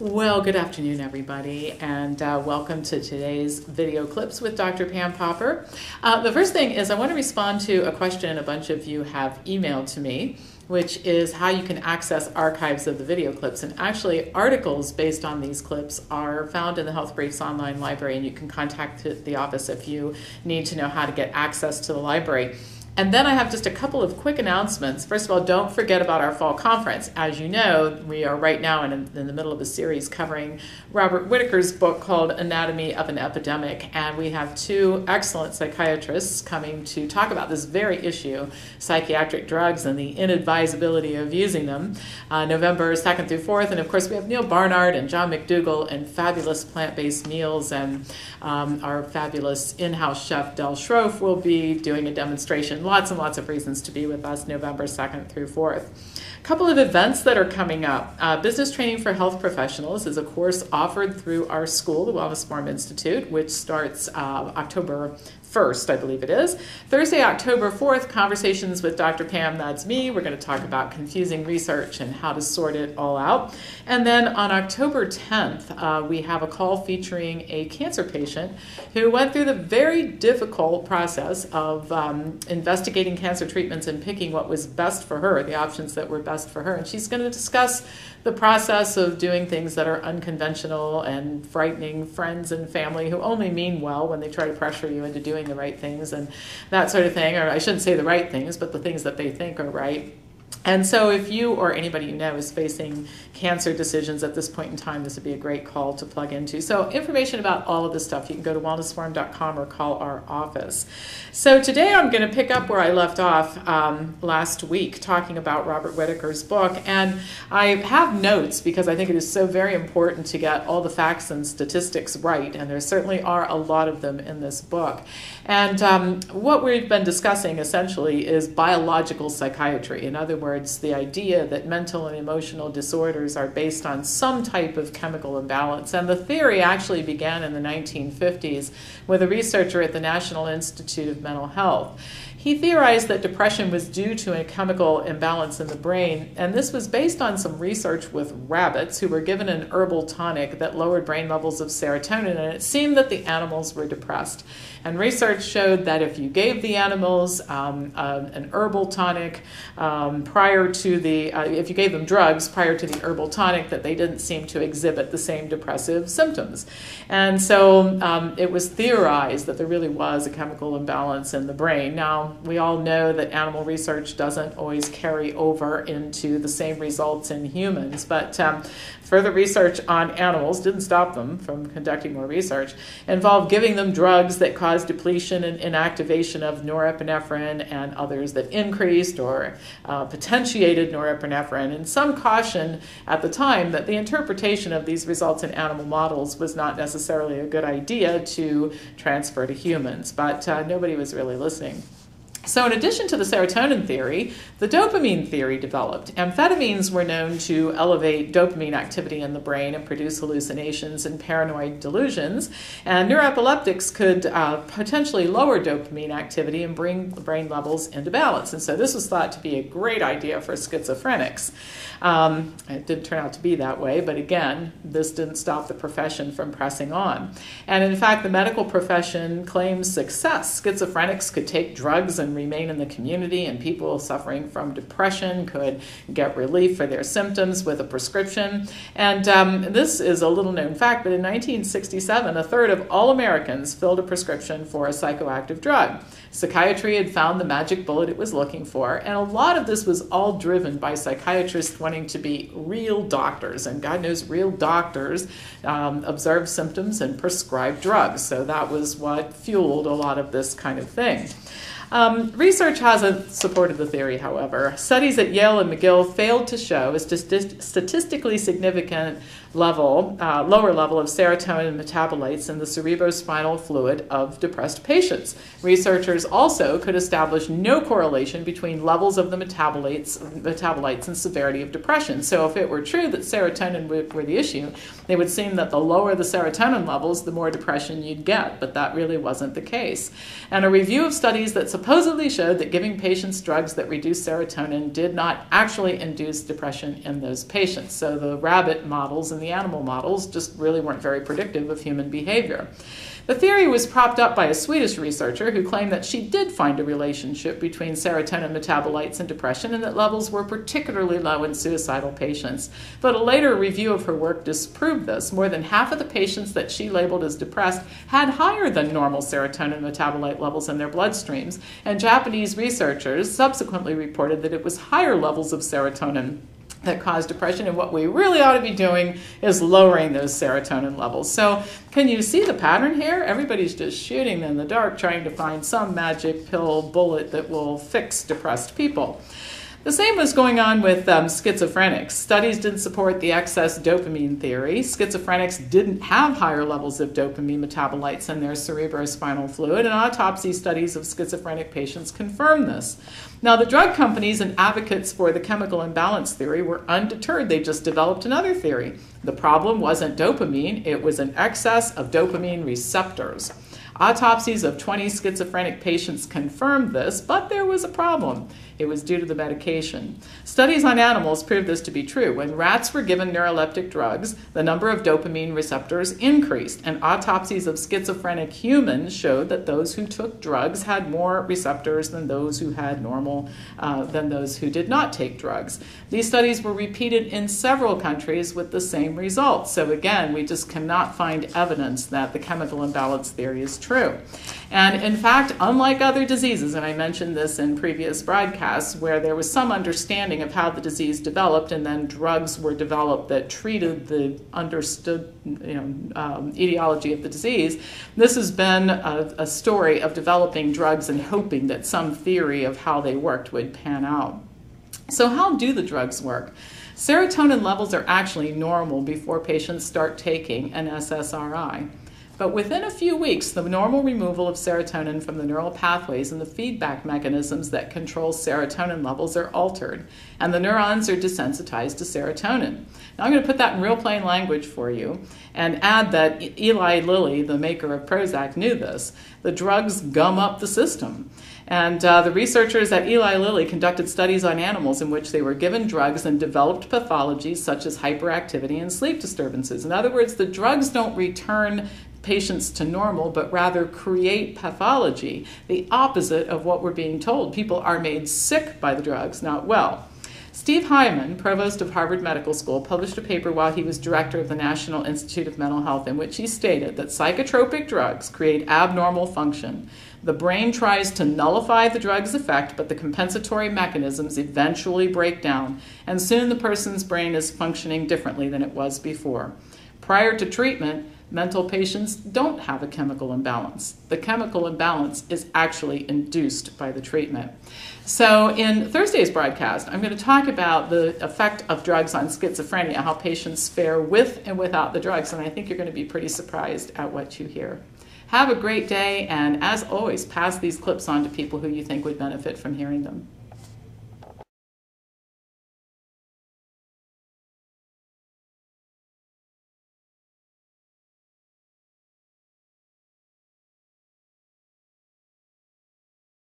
Well, good afternoon, everybody, and welcome to today's video clips with Dr. Pam Popper. The first thing is I want to respond to a question a bunch of you have emailed to me, which is how you can access archives of the video clips. And actually, articles based on these clips are found in the Health Briefs online library, and you can contact the office if you need to know how to get access to the library. And then I have just a couple of quick announcements. First of all, don't forget about our fall conference. As you know, we are right now in the middle of a series covering Robert Whittaker's book called Anatomy of an Epidemic. And we have two excellent psychiatrists coming to talk about this very issue, psychiatric drugs and the inadvisability of using them, November 2nd through 4th. And of course, we have Neil Barnard and John McDougall and fabulous plant-based meals. And our fabulous in-house chef, Del Schroff, will be doing a demonstration. Lots and lots of reasons to be with us November 2nd through 4th. A couple of events that are coming up. Business Training for Health Professionals is a course offered through our school, the Wellness Forum Institute, which starts October 1st, I believe it is. Thursday, October 4th, Conversations with Dr. Pam, that's me. We're going to talk about confusing research and how to sort it all out. And then on October 10th, we have a call featuring a cancer patient who went through the very difficult process of investigating cancer treatments and picking what was best for her, the options that were best for her. And she's going to discuss the process of doing things that are unconventional and frightening friends and family who only mean well when they try to pressure you into doing the right things and that sort of thing, or I shouldn't say the right things, but the things that they think are right. And so if you or anybody you know is facing cancer decisions at this point in time, this would be a great call to plug into. So information about all of this stuff, you can go to wellnessforum.com or call our office. So today I'm going to pick up where I left off last week, talking about Robert Whittaker's book. And I have notes because I think it is so very important to get all the facts and statistics right. And there certainly are a lot of them in this book. And what we've been discussing essentially is biological psychiatry. In other words, the idea that mental and emotional disorders are based on some type of chemical imbalance. And the theory actually began in the 1950s with a researcher at the National Institute of Mental Health. He theorized that depression was due to a chemical imbalance in the brain, and this was based on some research with rabbits who were given an herbal tonic that lowered brain levels of serotonin, and it seemed that the animals were depressed. And research showed that if you gave the animals an herbal tonic if you gave them drugs prior to the herbal tonic, that they didn't seem to exhibit the same depressive symptoms. And so it was theorized that there really was a chemical imbalance in the brain. Now, we all know that animal research doesn't always carry over into the same results in humans, but further research on animals didn't stop them from conducting more research, involved giving them drugs that caused depletion and inactivation of norepinephrine and others that increased or potentiated norepinephrine, and some caution at the time that the interpretation of these results in animal models was not necessarily a good idea to transfer to humans, but nobody was really listening. So in addition to the serotonin theory, the dopamine theory developed. Amphetamines were known to elevate dopamine activity in the brain and produce hallucinations and paranoid delusions. And neuroepileptics could potentially lower dopamine activity and bring the brain levels into balance. And so this was thought to be a great idea for schizophrenics. It didn't turn out to be that way, but again, this didn't stop the profession from pressing on. And in fact, the medical profession claims success. Schizophrenics could take drugs and remain in the community, and people suffering from depression could get relief for their symptoms with a prescription. And this is a little known fact, but in 1967, a third of all Americans filled a prescription for a psychoactive drug. Psychiatry had found the magic bullet it was looking for, and a lot of this was all driven by psychiatrists wanting to be real doctors, and God knows real doctors observe symptoms and prescribe drugs, so that was what fueled a lot of this kind of thing. Research hasn't supported the theory, however. Studies at Yale and McGill failed to show a statistically significant lower level of serotonin metabolites in the cerebrospinal fluid of depressed patients. Researchers also could establish no correlation between levels of the metabolites and severity of depression. So if it were true that serotonin were the issue, it would seem that the lower the serotonin levels, the more depression you'd get, but that really wasn't the case. And a review of studies that supposedly showed that giving patients drugs that reduce serotonin did not actually induce depression in those patients. So the rabbit models and the animal models just really weren't very predictive of human behavior. The theory was propped up by a Swedish researcher who claimed that she did find a relationship between serotonin metabolites and depression, and that levels were particularly low in suicidal patients. But a later review of her work disproved this. More than half of the patients that she labeled as depressed had higher than normal serotonin metabolite levels in their bloodstreams, and Japanese researchers subsequently reported that it was higher levels of serotonin that cause depression, and what we really ought to be doing is lowering those serotonin levels. So can you see the pattern here? Everybody's just shooting in the dark trying to find some magic pill bullet that will fix depressed people. The same was going on with schizophrenics. Studies did support the excess dopamine theory. Schizophrenics didn't have higher levels of dopamine metabolites in their cerebrospinal fluid, and autopsy studies of schizophrenic patients confirmed this. Now, the drug companies and advocates for the chemical imbalance theory were undeterred. They just developed another theory. The problem wasn't dopamine, it was an excess of dopamine receptors. Autopsies of 20 schizophrenic patients confirmed this, but there was a problem. It was due to the medication. Studies on animals proved this to be true. When rats were given neuroleptic drugs, the number of dopamine receptors increased, and autopsies of schizophrenic humans showed that those who took drugs had more receptors than those who had than those who did not take drugs. These studies were repeated in several countries with the same results. So again, we just cannot find evidence that the chemical imbalance theory is true. And in fact, unlike other diseases, and I mentioned this in previous broadcasts, where there was some understanding of how the disease developed and then drugs were developed that treated the understood etiology of the disease, this has been a story of developing drugs and hoping that some theory of how they worked would pan out. So how do the drugs work? Serotonin levels are actually normal before patients start taking an SSRI. But within a few weeks, the normal removal of serotonin from the neural pathways and the feedback mechanisms that control serotonin levels are altered, and the neurons are desensitized to serotonin. Now I'm going to put that in real plain language for you and add that Eli Lilly, the maker of Prozac, knew this. The drugs gum up the system. And the researchers at Eli Lilly conducted studies on animals in which they were given drugs and developed pathologies such as hyperactivity and sleep disturbances. In other words, the drugs don't return patients to normal, but rather create pathology, the opposite of what we're being told. People are made sick by the drugs, not well. Steve Hyman, provost of Harvard Medical School, published a paper while he was director of the National Institute of Mental Health in which he stated that psychotropic drugs create abnormal function. The brain tries to nullify the drug's effect, but the compensatory mechanisms eventually break down, and soon the person's brain is functioning differently than it was before. Prior to treatment, mental patients don't have a chemical imbalance. The chemical imbalance is actually induced by the treatment. So in Thursday's broadcast, I'm going to talk about the effect of drugs on schizophrenia, how patients fare with and without the drugs, and I think you're going to be pretty surprised at what you hear. Have a great day, and as always, pass these clips on to people who you think would benefit from hearing them.